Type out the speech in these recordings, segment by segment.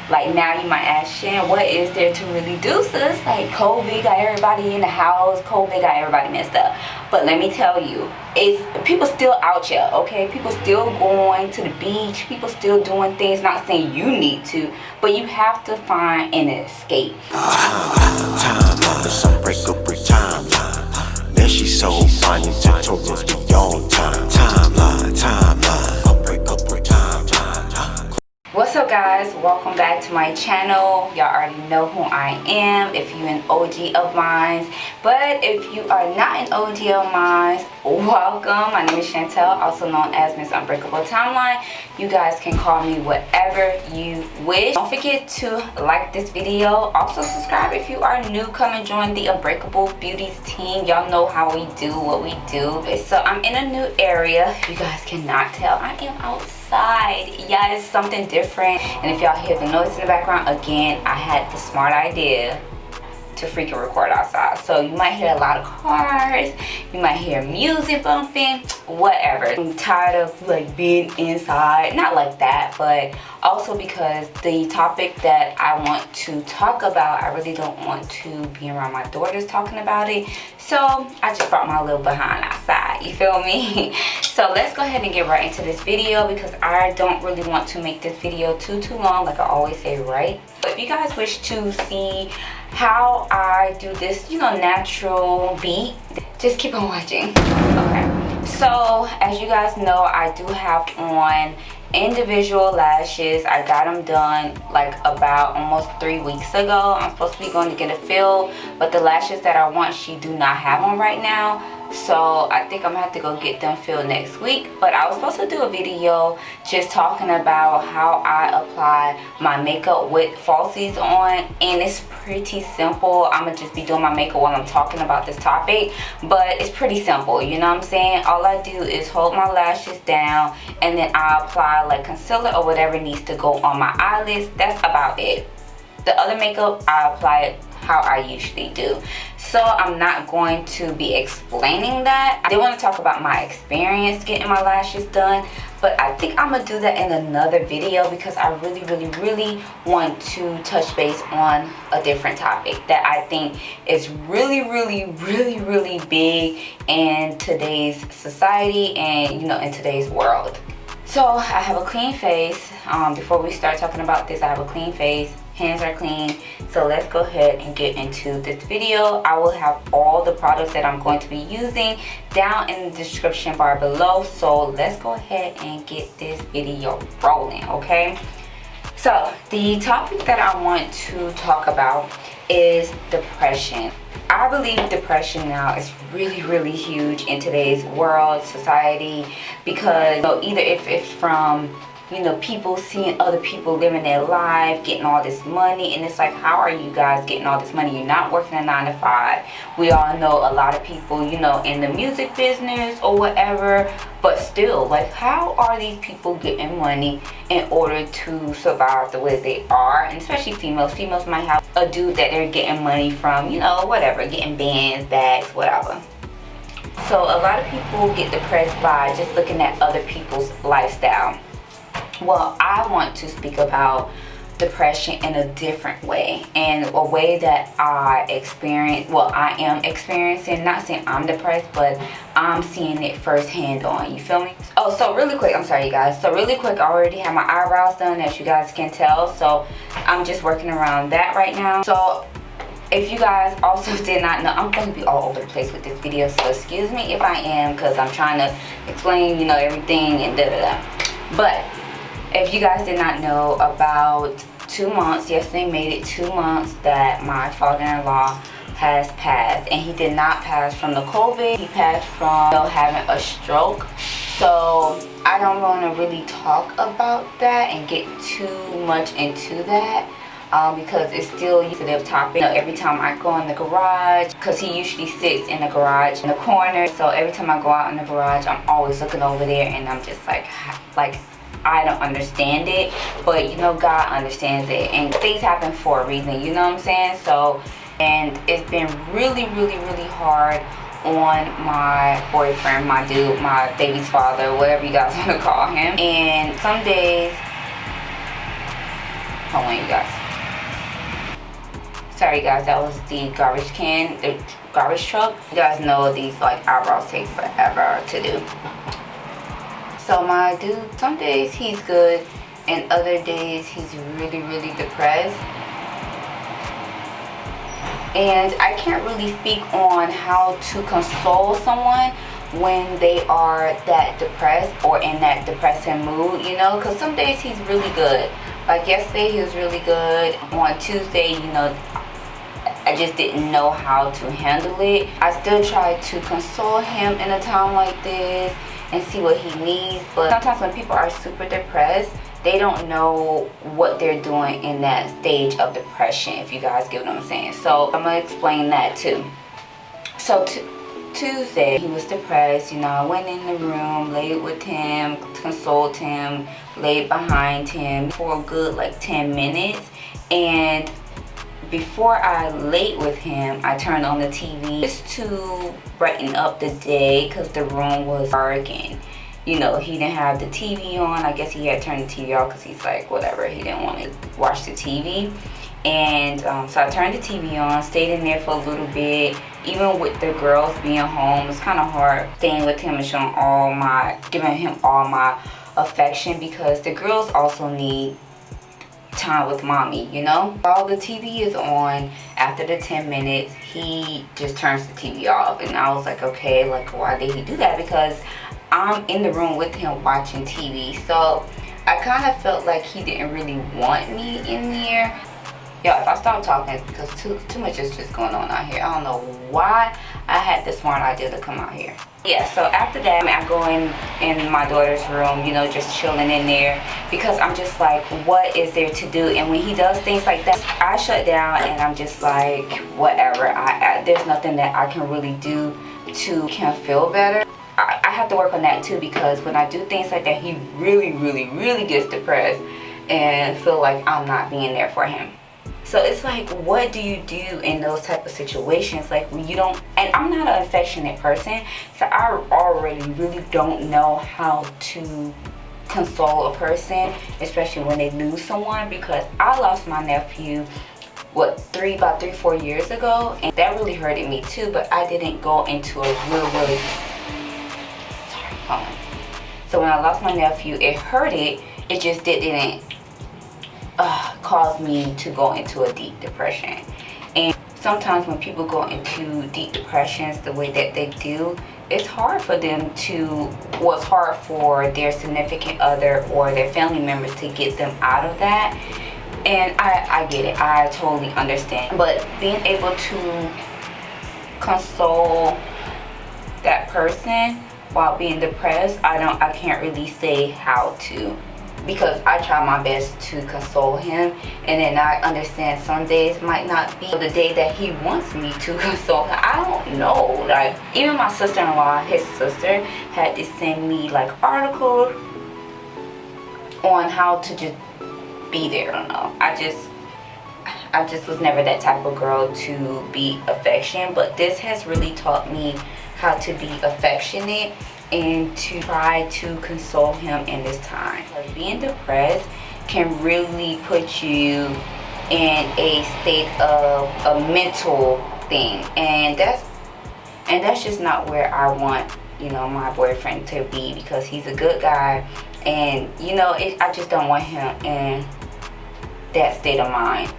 Like, now you might ask, Shan, what is there to really do, sis? Like, COVID got everybody in the house, COVID got everybody messed up. But let me tell you, it's people still out here, okay? People still going to the beach, people still doing things. Not saying you need to, but you have to find an escape. Timeline, it's unbreakable timeline. Now she's so fine and tutorials beyond time. Timeline, unbreakable timeline. What's up, guys? Welcome back to my channel. Y'all already know who I am if you're an OG of mine. But if you are not an OG of mine, welcome. My name is Chantel, also known as MsUnbreakableTimeline. You guys can call me whatever you wish. Don't forget to like this video. Also subscribe if you are new. Come and join the Unbreakable Beauties team. Y'all know how we do what we do. So I'm in a new area. If you guys cannot tell, I am outside. Yeah, it's something different. And if y'all hear the noise in the background, again, I had the smart idea to freaking record outside. So you might hear a lot of cars, you might hear music bumping, whatever. I'm tired of like being inside. Not like that, but also because the topic that I want to talk about, I really don't want to be around my daughters talking about it. So I just brought my little behind outside, you feel me? So let's go ahead and get right into this video because I don't really want to make this video too long, like I always say, right? But if you guys wish to see how I do this, natural beat, just keep on watching. Okay, so as you guys know, I do have on individual lashes. I got them done like about almost 3 weeks ago. I'm supposed to be going to get a fill, but the lashes that I want, she do not have on right now. So I think I'm gonna have to go get them filled next week. But I was supposed to do a video just talking about how I apply my makeup with falsies on, and it's pretty simple. I'm gonna just be doing my makeup while I'm talking about this topic, but it's pretty simple, you know what I'm saying? All I do is hold my lashes down and then I apply like concealer or whatever needs to go on my eyelids. That's about it. The other makeup, I apply it how I usually do. So I'm not going to be explaining that. I did want to talk about my experience getting my lashes done, but I think I'm gonna do that in another video because I really want to touch base on a different topic that I think is really big in today's society and in today's world. So I have a clean face. Before we start talking about this, I have a clean face. Hands are clean. So let's go ahead and get into this video. I will have all the products that I'm going to be using down in the description bar below. So let's go ahead and get this video rolling, okay? So the topic that I want to talk about is depression. I believe depression now is really huge in today's world, society, because either if it's from people seeing other people living their life, getting all this money, and it's like, how are you guys getting all this money? You're not working a 9 to 5. We all know a lot of people, in the music business or whatever, but still, like, how are these people getting money in order to survive the way they are? And especially females. Females might have a dude that they're getting money from, whatever, getting bands, bags, whatever. So a lot of people get depressed by just looking at other people's lifestyle. Well, I want to speak about depression in a different way, and a way that I am experiencing, not saying I'm depressed, but I'm seeing it firsthand on, you feel me? Oh, so really quick, I'm sorry you guys, so really quick, I already have my eyebrows done, as you guys can tell, so I'm just working around that right now. So if you guys also did not know, I'm going to be all over the place with this video, so excuse me if I am, because I'm trying to explain, everything and But if you guys did not know, about 2 months, yesterday made it 2 months that my father-in-law has passed. And he did not pass from the COVID, he passed from having a stroke. So I don't want to really talk about that and get too much into that. Because it's still a sensitive topic. Every time I go in the garage, because he usually sits in the garage in the corner, so every time I go out in the garage, I'm always looking over there, and I'm just like I don't understand it, but God understands it, and things happen for a reason, you know what I'm saying? So, and it's been really hard on my boyfriend, my dude, my baby's father, whatever you guys want to call him. And some days Hold on, you guys. Sorry guys, that was the garbage can, the garbage truck. You guys know these like eyebrows take forever to do. So my dude, some days he's good and other days he's really depressed. And I can't really speak on how to console someone when they are that depressed or in that depressing mood, you know, because some days he's really good. Like yesterday he was really good. On Tuesday, you know, I just didn't know how to handle it. I still try to console him in a time like this and see what he needs. But sometimes when people are super depressed, they don't know what they're doing in that stage of depression, if you guys get what I'm saying. So I'm gonna explain that too. So Tuesday, he was depressed. You know, I went in the room, laid with him, consoled him, laid behind him for a good like 10 minutes. And before I laid with him, I turned on the TV just to brighten up the day because the room was dark and, you know, he didn't have the TV on. I guess he had turned the TV off because he's like, whatever, he didn't want to watch the TV. And so I turned the TV on, stayed in there for a little bit. Even with the girls being home, it's kind of hard staying with him and giving him all my affection because the girls also need time with mommy, you know. While the TV is on, after the 10 minutes, he just turns the TV off. And I was like, okay, like why did he do that? Because I'm in the room with him watching TV. So I kind of felt like he didn't really want me in there. Yeah, if I stop talking, because too much is just going on out here. I don't know why I had the smart idea to come out here. Yeah, so after that, I go in my daughter's room, you know, just chilling in there. Because I'm just like, what is there to do? And when he does things like that, I shut down and I'm just like, whatever. There's nothing that I can really do to make him feel better. I have to work on that too, because when I do things like that, he really gets depressed and feel like I'm not being there for him. So it's like, what do you do in those type of situations? Like when you don't, and I'm not an affectionate person, so I already really don't know how to console a person, especially when they lose someone, because I lost my nephew, about 3-4 years ago, and that really hurted me too, but I didn't go into a really so when I lost my nephew, it hurted. It just didn't cause me to go into a deep depression. And sometimes when people go into deep depressions the way that they do, it's hard for them to, well, it's hard for their significant other or their family members to get them out of that. And I get it. I totally understand. But being able to console that person while being depressed, I can't really say how to, because I try my best to console him, and then I understand some days might not be the day that he wants me to console him. I don't know. Like even my sister-in-law, his sister, had to send me like articles on how to just be there. I don't know. I just was never that type of girl to be affectionate, but this has really taught me how to be affectionate and to try to console him in this time. Being depressed can really put you in a state of a mental thing, and that's just not where I want, you know, my boyfriend to be, because he's a good guy, and you know, I just don't want him in that state of mind.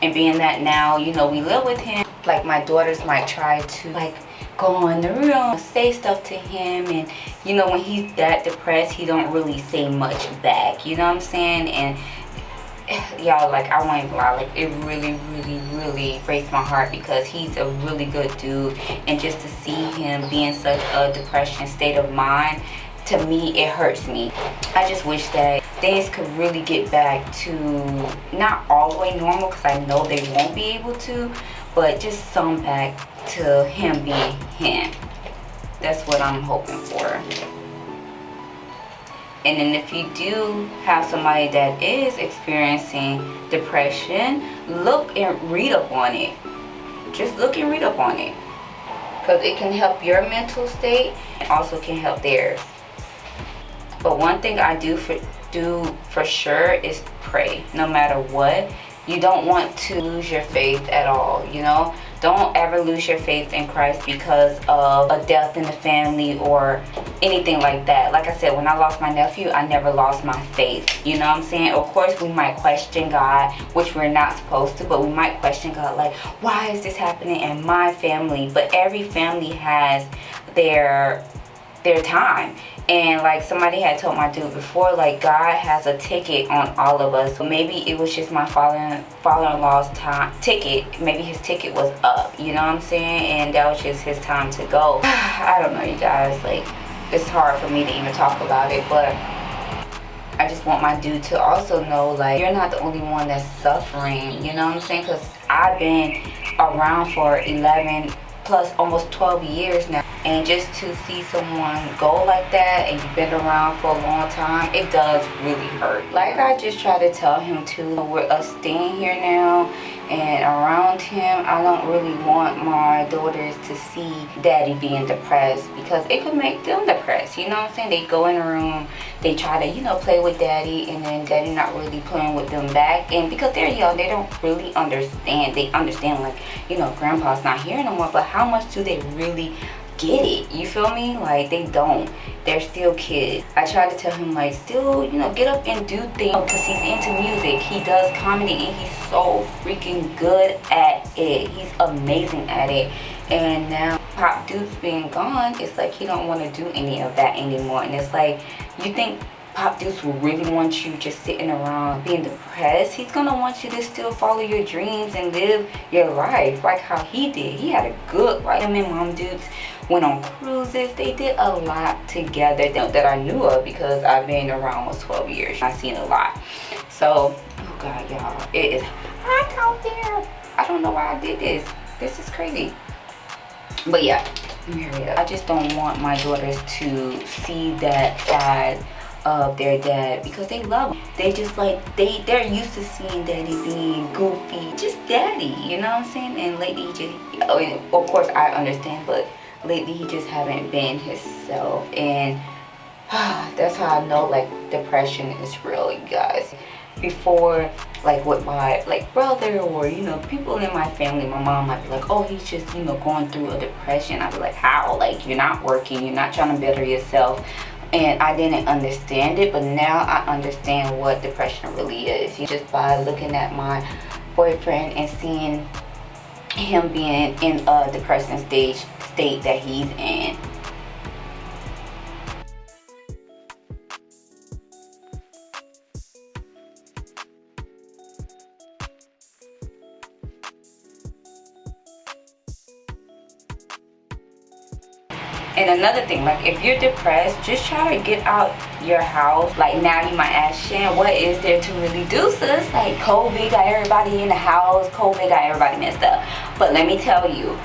And being that now, you know, we live with him, like my daughters might try to like go in the room, say stuff to him, and you know, when he's that depressed, he don't really say much back, you know what I'm saying? And y'all, like, I won't even lie, like it really breaks my heart, because he's a really good dude, and just to see him be in such a depression state of mind, to me, it hurts me. I just wish that things could really get back to not all the way normal, because I know they won't be able to, but just some back to him being him. That's what I'm hoping for. And then if you do have somebody that is experiencing depression, look and read up on it. Just look and read up on it, because it can help your mental state and also can help theirs. But one thing I do do for sure is pray, no matter what. You don't want to lose your faith at all, you know. Don't ever lose your faith in Christ because of a death in the family or anything like that. Like I said, when I lost my nephew, I never lost my faith. You know what I'm saying? Of course, we might question God, which we're not supposed to, but we might question God like, why is this happening in my family? But every family has their time. And like somebody had told my dude before, like God has a ticket on all of us. So maybe it was just my father-in-law's ticket. Maybe his ticket was up, you know what I'm saying? And that was just his time to go. I don't know, you guys. Like, it's hard for me to even talk about it, but I just want my dude to also know, like, you're not the only one that's suffering, you know what I'm saying? Because I've been around for 11 plus almost 12 years now, and just to see someone go like that and you've been around for a long time, it does really hurt. Like I just try to tell him too, we're us staying here now and around him, I don't really want my daughters to see daddy being depressed, because it could make them depressed, you know what I'm saying? They go in the room, they try to, you know, play with daddy, and then daddy not really playing with them back. And because they're young, they don't really understand. They understand, like, you know, grandpa's not here no more, but how much do they really get it? You feel me? Like, they don't. They're still kids. I try to tell him, like, still, you know, get up and do things, because he's into music. He does comedy, and he's so freaking good at it. He's amazing at it. And now Pop Dude's being gone, it's like he don't want to do any of that anymore. And it's like, you think Pop Deuce will really want you just sitting around being depressed? He's gonna want you to still follow your dreams and live your life like how he did. He had a good life. Him and Mom Dukes went on cruises. They did a lot together that I knew of, because I've been around almost 12 years. I've seen a lot. So, oh God, y'all, it is hot out there. I don't know why I did this. This is crazy. But yeah, I just don't want my daughters to see that side of their dad, because they love him. They just like, they're used to seeing daddy being goofy, just daddy, you know what I'm saying? And lately he just, of course I understand, but lately he just haven't been himself. And that's how I know, like, depression is real, you guys. Before, like, with my, like, brother, or, you know, people in my family, my mom might be like, oh, he's just, you know, going through a depression. I'd be like, how? Like, you're not working, you're not trying to better yourself. And I didn't understand it, but now I understand what depression really is. Just by looking at my boyfriend and seeing him being in a depressing state that he's in. And another thing, like, if you're depressed, just try to get out your house. Like, now you might ask, Shan, what is there to really do, sis? Like, COVID got everybody in the house, COVID got everybody messed up. But let me tell you,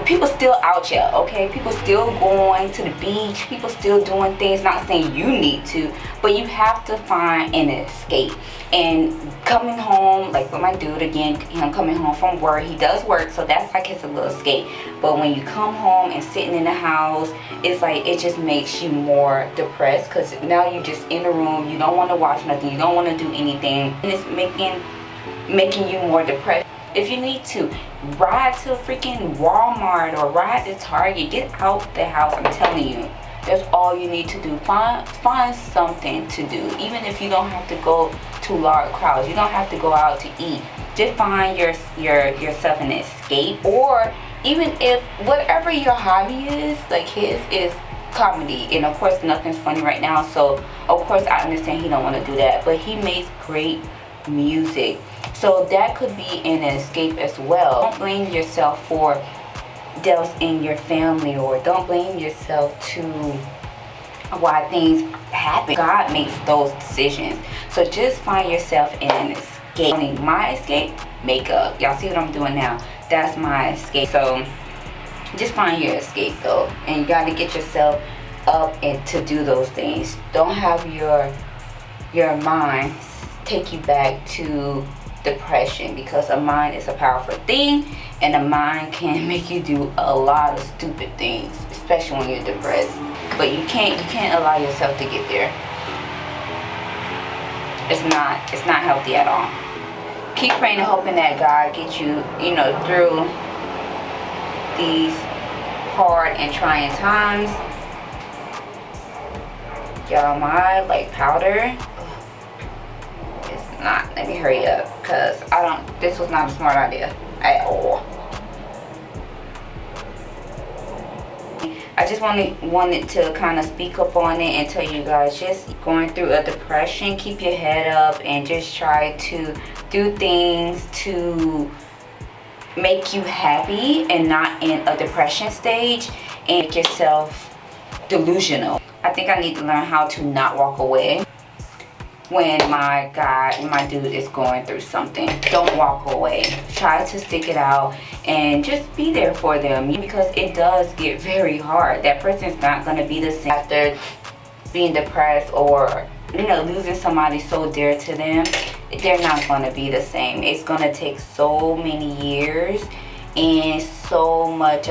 people still out here, okay? People still going to the beach, people still doing things. Not saying you need to, but you have to find an escape. And coming home, like with my dude, again, him coming home from work, he does work, so that's like his little escape. But when you come home and sitting in the house, it's like, it just makes you more depressed, because now you're just in the room, you don't want to watch nothing, you don't want to do anything, and it's making you more depressed. If you need to, ride to freaking Walmart or ride to Target, get out the house. I'm telling you, that's all you need to do. Find something to do. Even if you don't have to go to large crowds, you don't have to go out to eat. Just find yourself an escape. Or even if whatever your hobby is, like his is comedy, and of course nothing's funny right now, so of course I understand he don't want to do that, but he makes great music, so that could be an escape as well. Don't blame yourself for deaths in your family, or don't blame yourself to why things happen. God makes those decisions, so just find yourself in an escape. My escape, makeup. Y'all see what I'm doing now? That's my escape. So just find your escape though, and you got to get yourself up and to do those things. Don't have your mind take you back to depression, because a mind is a powerful thing, and a mind can make you do a lot of stupid things, especially when you're depressed. But you can't allow yourself to get there. it's not healthy at all. Keep praying and hoping that God gets you, you know, through these hard and trying times. Y'all, my like powder, it's not. Let me hurry up, cause this was not a smart idea at all. I just wanted to kind of speak up on it and tell you guys, just going through a depression, keep your head up and just try to do things to make you happy and not in a depression stage and make yourself delusional. I think I need to learn how to not walk away when my dude is going through something. Don't walk away. Try to stick it out and just be there for them, because it does get very hard. That person's not going to be the same after being depressed or, you know, losing somebody so dear to them. They're not going to be the same. It's going to take so many years and so much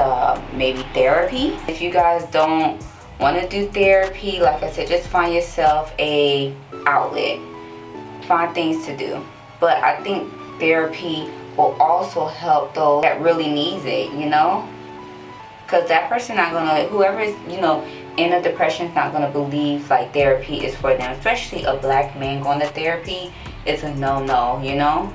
maybe therapy. If you guys don't want to do therapy, like I said, just find yourself a outlet, find things to do. But I think therapy will also help those that really needs it, you know, because that person not gonna, whoever is, you know, in a depression is not gonna believe like therapy is for them. Especially a black man going to therapy is a no-no, you know.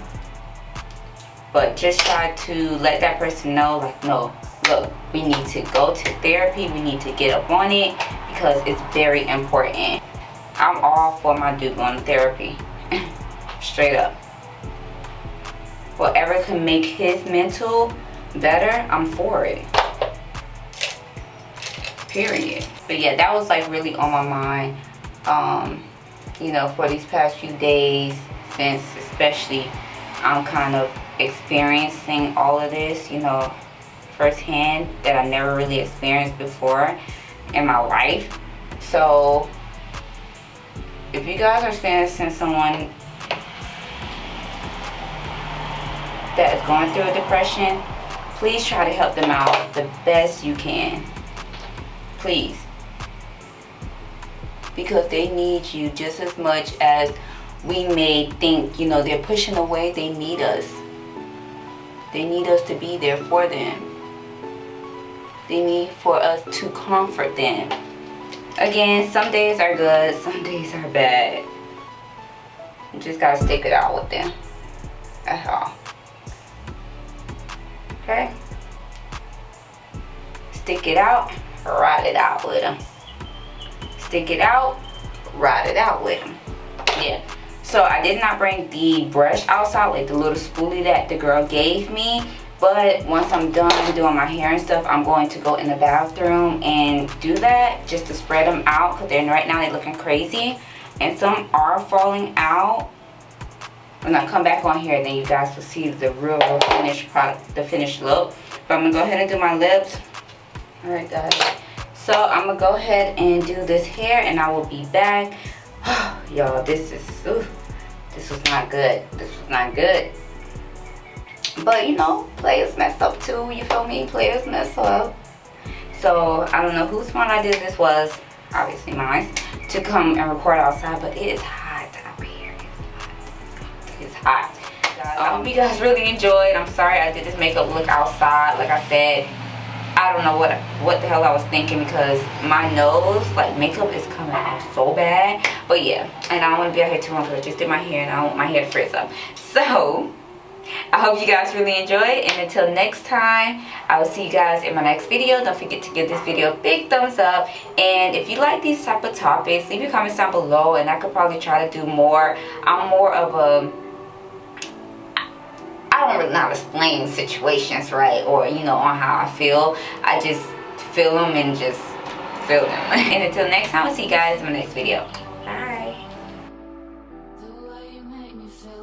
But just try to let that person know, like, no, look, we need to go to therapy, we need to get up on it, because it's very important. I'm all for my dude going to therapy. Straight up. Whatever can make his mental better, I'm for it. Period. But yeah, that was like really on my mind, you know, for these past few days, since especially I'm kind of experiencing all of this, you know, firsthand, that I never really experienced before in my life. So if you guys are experiencing someone that is going through a depression, please try to help them out the best you can. Please. Because they need you just as much as we may think, you know, they're pushing away. They need us. They need us to be there for them. They need for us to comfort them. Again, some days are good, some days are bad. You just gotta stick it out with them. That's all. Okay? Stick it out, ride it out with them. Stick it out, ride it out with them. Yeah. So I did not bring the brush outside, like the little spoolie that the girl gave me. But once I'm done doing my hair and stuff, I'm going to go in the bathroom and do that, just to spread them out, because right now they're looking crazy. And some are falling out. When I come back on here, then you guys will see the real finished product, the finished look. But I'm going to go ahead and do my lips. Alright guys. So I'm going to go ahead and do this hair and I will be back. Y'all, this was not good. This was not good. But you know, players mess up too, you feel me? Players mess up. So I don't know whose smart idea this was, obviously mine, to come and record outside, but it is hot out here. It's hot. I hope you guys really enjoyed. I'm sorry I did this makeup look outside. Like I said, I don't know what the hell I was thinking, because my nose, like, makeup is coming off so bad. But yeah, and I don't want to be out here too long because I just did my hair and I want my hair to frizz up. So I hope you guys really enjoyed, and until next time, I will see you guys in my next video. Don't forget to give this video a big thumbs up, and if you like these type of topics, leave your comments down below and I could probably try to do more. I'm more of a, I don't really know how to explain situations, right, or you know, on how I feel. I just feel them and just feel them. And until next time, I'll see you guys in my next video.